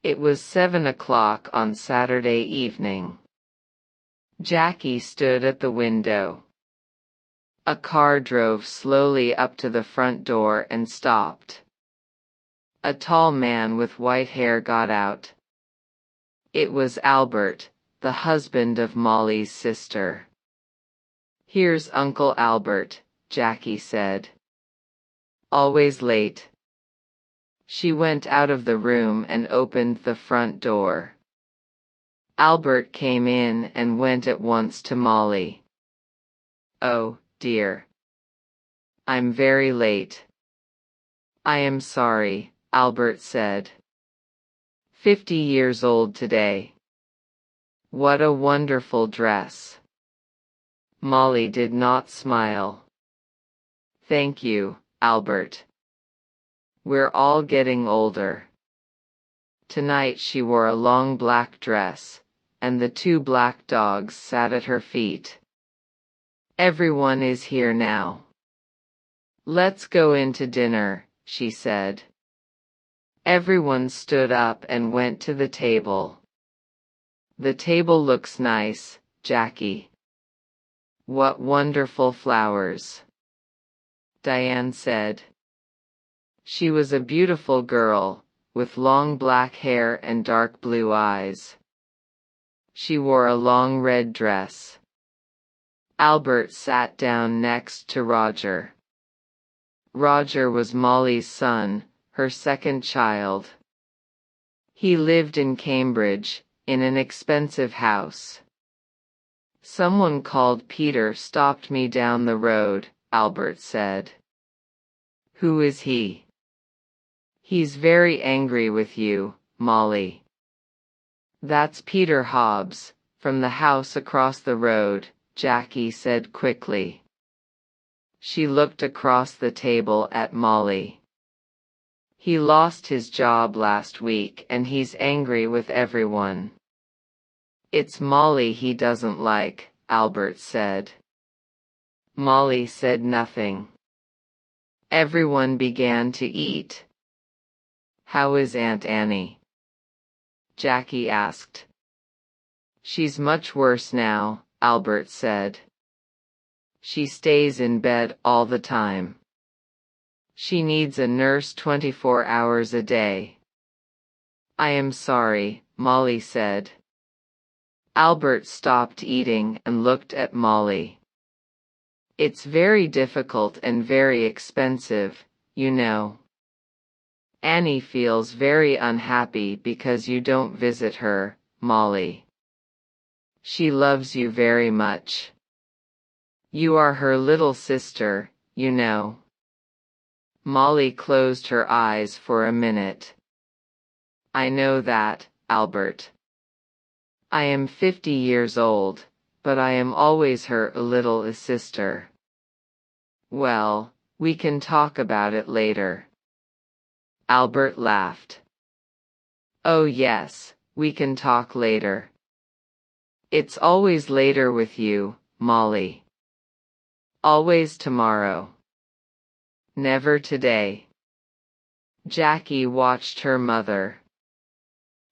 It was 7 o'clock on Saturday evening. Jackie stood at the window. A car drove slowly up to the front door and stopped. A tall man with white hair got out. It was Albert, the husband of Molly's sister. "Here's Uncle Albert," Jackie said. "Always late." She went out of the room and opened the front door. Albert came in and went at once to Molly. "Oh, dear. I'm very late." "I am sorry," Albert said. 50 years old today. What a wonderful dress." Molly did not smile. "Thank you, Albert. We're all getting older." Tonight she wore a long black dress, and the 2 black dogs sat at her feet. "Everyone is here now. Let's go in to dinner," she said. Everyone stood up and went to the table. "The table looks nice, Jackie." "What wonderful flowers," Diane said. She was a beautiful girl, with long black hair and dark blue eyes. She wore a long red dress. Albert sat down next to Roger. Roger was Molly's son, her second child. He lived in Cambridge, in an expensive house. "Someone called Peter stopped me down the road," Albert said. "Who is he?" "He's very angry with you, Molly." "That's Peter Hobbs, from the house across the road," Jackie said quickly. She looked across the table at Molly. "He lost his job last week and he's angry with everyone." "It's Molly he doesn't like," Albert said. Molly said nothing. Everyone began to eat. "How is Aunt Annie?" Jackie asked. "She's much worse now," Albert said. "She stays in bed all the time. She needs a nurse 24 hours a day." "I am sorry," Molly said. Albert stopped eating and looked at Molly. "It's very difficult and very expensive, you know. Annie feels very unhappy because you don't visit her, Molly. She loves you very much. You are her little sister, you know." Molly closed her eyes for a minute. "I know that, Albert. I am 50 years old, but I am always her little sister." "Well, we can talk about it later." Albert laughed. "Oh yes, we can talk later." "It's always later with you, Molly." "Always tomorrow." "Never today." Jackie watched her mother.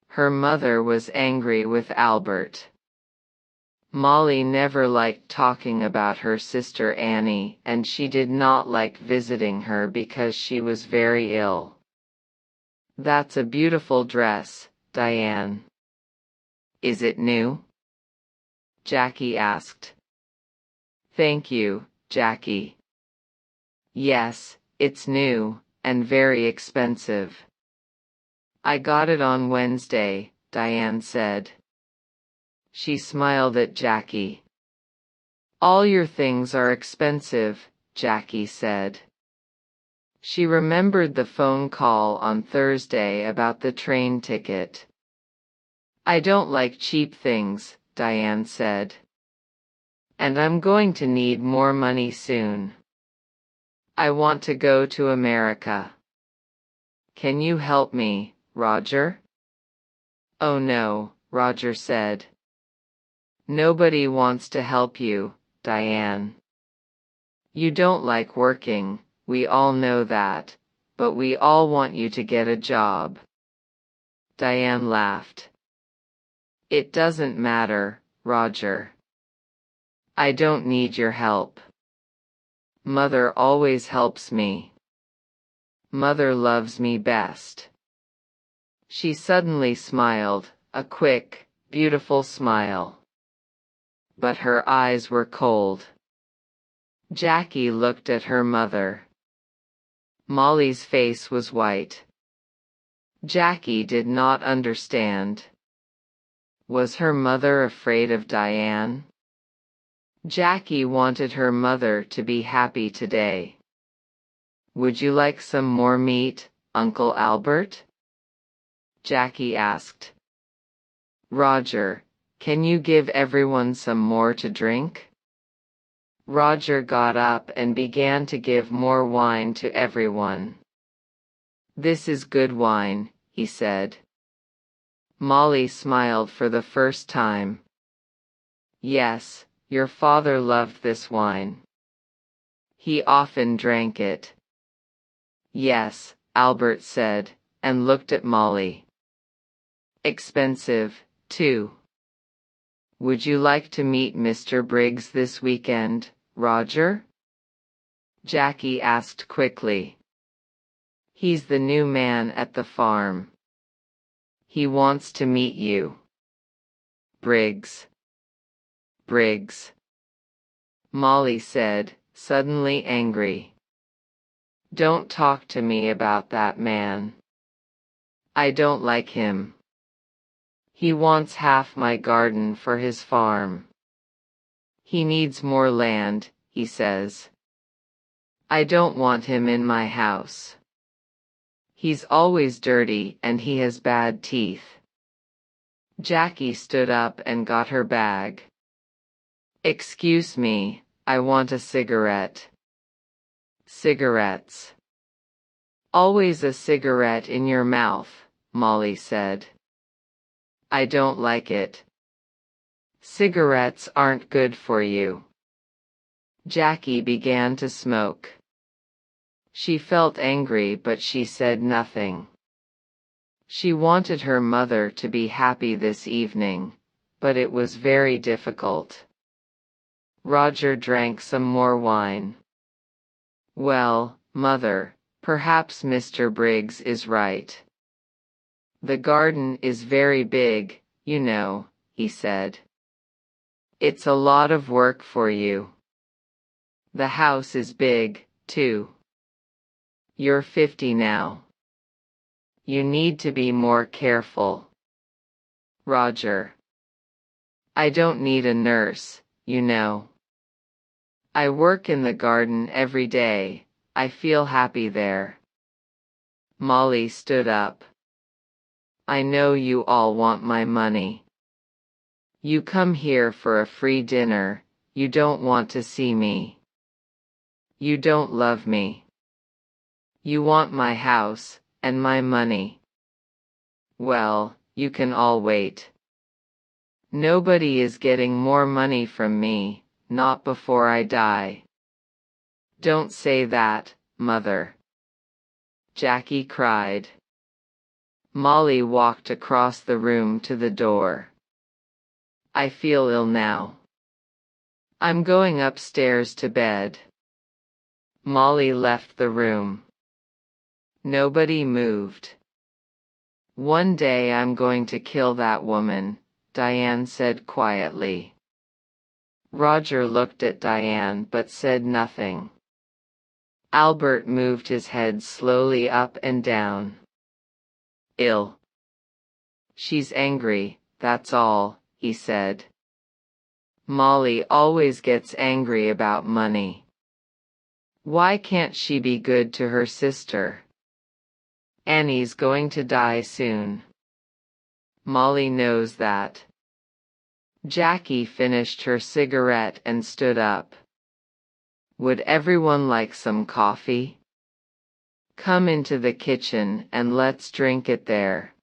Her mother was angry with Albert. Molly never liked talking about her sister Annie, and she did not like visiting her because she was very ill. "That's a beautiful dress, Diane." "Is it new?" Jackie asked. "Thank you, Jackie." "Yes, it's new, and very expensive." "I got it on Wednesday," Diane said. She smiled at Jackie. "All your things are expensive," Jackie said. She remembered the phone call on Thursday about the train ticket. "I don't like cheap things," Diane said. "And I'm going to need more money soon. I want to go to America. Can you help me, Roger?" "Oh no," Roger said. "Nobody wants to help you, Diane. You don't like working, we all know that, but we all want you to get a job." Diane laughed. It doesn't matter, Roger. I don't need your help. Mother always helps me. Mother loves me best. She suddenly smiled, a quick, beautiful smile. But her eyes were cold. Jackie looked at her mother. Molly's face was white. Jackie did not understand. Was her mother afraid of Diane? Jackie wanted her mother to be happy today. Would you like some more meat, Uncle Albert? Jackie asked. Roger, can you give everyone some more to drink? Roger got up and began to give more wine to everyone. This is good wine, he said. Molly smiled for the first time. Yes, your father loved this wine. He often drank it. Yes, Albert said, and looked at Molly. Expensive, too. Would you like to meet Mr. Briggs this weekend, Roger? Jackie asked quickly. He's the new man at the farm. He wants to meet you. Briggs. Briggs. Molly said, suddenly angry. Don't talk to me about that man. I don't like him. He wants half my garden for his farm. He needs more land, he says. I don't want him in my house. He's always dirty and he has bad teeth. Jackie stood up and got her bag. Excuse me, I want a cigarette. Cigarettes. Always a cigarette in your mouth, Molly said. I don't like it. Cigarettes aren't good for you. Jackie began to smoke. She felt angry, but she said nothing. She wanted her mother to be happy this evening, but it was very difficult. Roger drank some more wine. Well, Mother, perhaps Mr. Briggs is right. The garden is very big, you know, he said. It's a lot of work for you. The house is big, too. You're 50 now. You need to be more careful. Roger. I don't need a nurse, you know. I work in the garden every day. I feel happy there. Molly stood up. I know you all want my money. You come here for a free dinner. You don't want to see me. You don't love me. You want my house, and my money. Well, you can all wait. Nobody is getting more money from me, not before I die. Don't say that, Mother. Jackie cried. Molly walked across the room to the door. I feel ill now. I'm going upstairs to bed. Molly left the room. Nobody moved. One day I'm going to kill that woman, Diane said quietly. Roger looked at Diane but said nothing. Albert moved his head slowly up and down. Ill. She's angry, that's all, he said. Molly always gets angry about money. Why can't she be good to her sister? Annie's going to die soon. Molly knows that. Jackie finished her cigarette and stood up. Would everyone like some coffee? Come into the kitchen and let's drink it there.